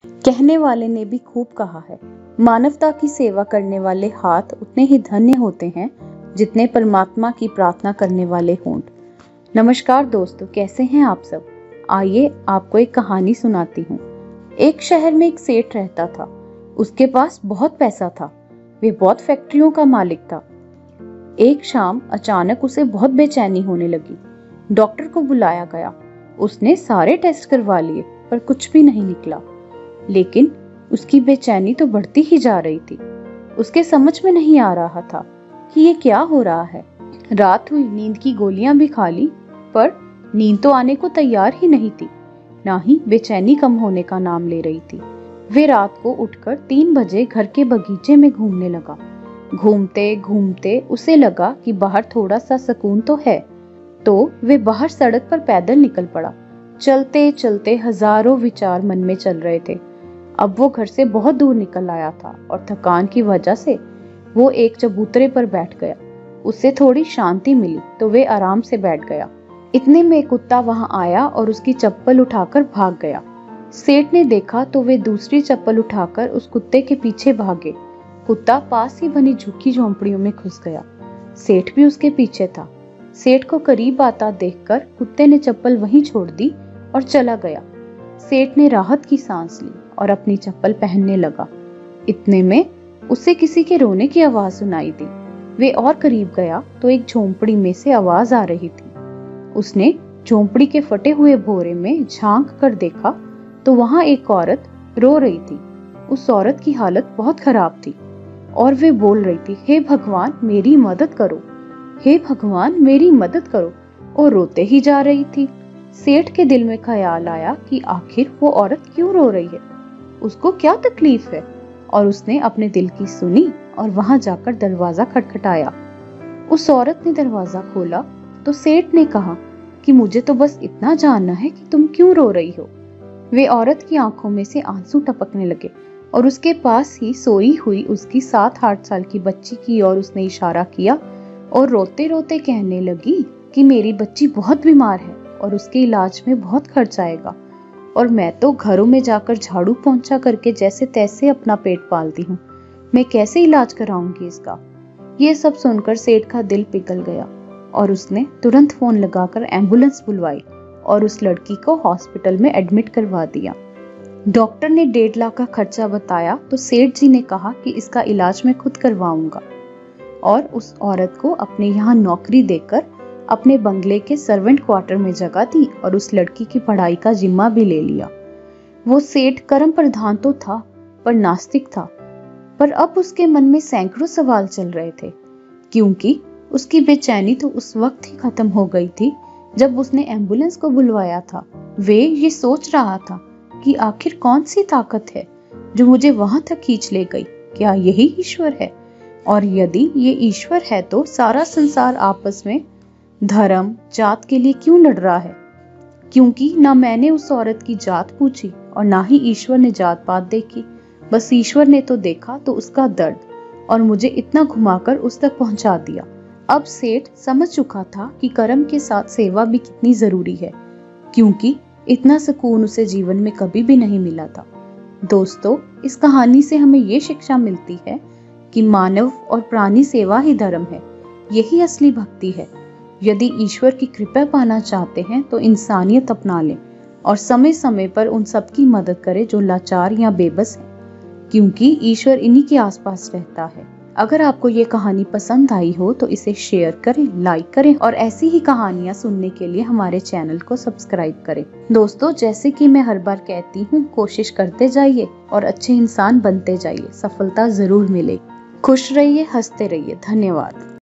कहने वाले ने भी खूब कहा है, मानवता की सेवा करने वाले हाथ उतने ही धन्य होते हैं जितने परमात्मा की प्रार्थना करने वाले होंठ। नमस्कार दोस्तों, कैसे हैं आप सब। आइए आपको एक कहानी सुनाती हूँ। एक शहर में एक सेठ रहता था। उसके पास बहुत पैसा था। वे बहुत फैक्ट्रियों का मालिक था। एक शाम अचानक उसे बहुत बेचैनी होने लगी। डॉक्टर को बुलाया गया। उसने सारे टेस्ट करवा लिए पर कुछ भी नहीं निकला। लेकिन उसकी बेचैनी तो बढ़ती ही जा रही थी। उसके समझ में नहीं आ रहा था कि ये क्या हो रहा है। रात हुई, नींद की गोलियां भी खा ली, पर नींद तो आने को तैयार ही नहीं थी, ना ही बेचैनी कम होने का नाम ले रही थी। वे रात को उठकर 3 बजे घर के बगीचे में घूमने लगा। घूमते घूमते उसे लगा कि बाहर थोड़ा सा सुकून तो है, तो वे बाहर सड़क पर पैदल निकल पड़ा। चलते चलते हजारों विचार मन में चल रहे थे। अब वो घर से बहुत दूर निकल आया था और थकान की वजह से वो एक चबूतरे पर बैठ गया। उससे थोड़ी शांति मिली तो वे आराम से बैठ गया। इतने में कुत्ता वहां आया और उसकी चप्पल उठाकर भाग गया। सेठ ने देखा तो वे दूसरी चप्पल उठाकर उस कुत्ते के पीछे भागे। कुत्ता पास ही बनी झुकी झोंपड़ियों में घुस गया। सेठ भी उसके पीछे था। सेठ को करीब आता देखकर कुत्ते ने चप्पल वहीं छोड़ दी और चला गया। सेठ ने राहत की सांस ली और अपनी चप्पल पहनने लगा। इतने में उसे किसी के रोने की आवाज सुनाई दी। वे और करीब गया तो एक झोंपड़ी में से आवाज आ रही थी। उसने झोंपड़ी के फटे हुए भोरे में झांक कर देखा तो वहां एक औरत रो रही थी। उस औरत की हालत बहुत खराब थी और वे बोल रही थी, हे भगवान मेरी मदद करो, हे भगवान मेरी मदद करो, और रोते ही जा रही थी। सेठ के दिल में ख्याल आया कि आखिर वो औरत क्यों रो रही है, उसको क्या तकलीफ है, और उसने अपने दिल की सुनी और वहां जाकर दरवाजा खटखटाया। उस औरत ने दरवाजा खोला तो सेठ ने कहा कि मुझे तो बस इतना जानना है कि तुम क्यों रो रही हो। वे औरत की आंखों में से आंसू टपकने लगे और उसके पास ही सोई हुई उसकी 7-8 साल की बच्ची की ओर उसने इशारा किया और रोते रोते कहने लगी कि मेरी बच्ची बहुत बीमार है और उसके इलाज में बहुत खर्च आएगा, और मैं तो घरों में जाकर झाड़ू पोंछा करके जैसे तैसे अपना पेट पालती हूँ, मैं कैसे इलाज कराऊंगी इसका। ये सब सुनकर सेठ का दिल पिघल गया और उसने तुरंत फोन लगाकर एम्बुलेंस बुलवाई और उस लड़की को हॉस्पिटल में एडमिट करवा दिया। डॉक्टर ने 1.5 लाख का खर्चा बताया तो सेठ जी ने कहा कि इसका इलाज मैं खुद करवाऊंगा, और उस औरत को अपने यहाँ नौकरी देकर अपने बंगले के सर्वेंट क्वार्टर में जगह दी और उस लड़की की पढ़ाई का जिम्मा भी ले लिया। वो सेठ कर्म प्रधान तो था पर नास्तिक था, पर अब उसके मन में सैकड़ों सवाल चल रहे थे, क्योंकि उसकी बेचैनी तो उस वक्त ही खत्म हो गई थी जब उसने एम्बुलेंस को बुलवाया था। वे ये सोच रहा था कि आखिर कौन सी ताकत है जो मुझे वहां तक खींच ले गई, क्या यही ईश्वर है, और यदि ये ईश्वर है तो सारा संसार आपस में धर्म जात के लिए क्यों लड़ रहा है। क्योंकि ना मैंने उस औरत की जात पूछी और ना ही ईश्वर ने जात पात देखी, बस ईश्वर ने तो देखा तो उसका दर्द और मुझे इतना घुमाकर उस तक पहुंचा दिया। अब सेठ समझ चुका था कि कर्म के साथ सेवा भी कितनी जरूरी है, क्योंकि इतना सुकून उसे जीवन में कभी भी नहीं मिला था। दोस्तों, इस कहानी से हमें ये शिक्षा मिलती है कि मानव और प्राणी सेवा ही धर्म है, यही असली भक्ति है। यदि ईश्वर की कृपा पाना चाहते हैं तो इंसानियत अपना लें और समय समय पर उन सबकी मदद करें जो लाचार या बेबस हैं, क्योंकि ईश्वर इन्हीं के आसपास रहता है। अगर आपको ये कहानी पसंद आई हो तो इसे शेयर करें, लाइक करें और ऐसी ही कहानियां सुनने के लिए हमारे चैनल को सब्सक्राइब करें। दोस्तों, जैसे कि मैं हर बार कहती हूँ, कोशिश करते जाइए और अच्छे इंसान बनते जाइए, सफलता जरूर मिलेगी। खुश रहिए, हंसते रहिए। धन्यवाद।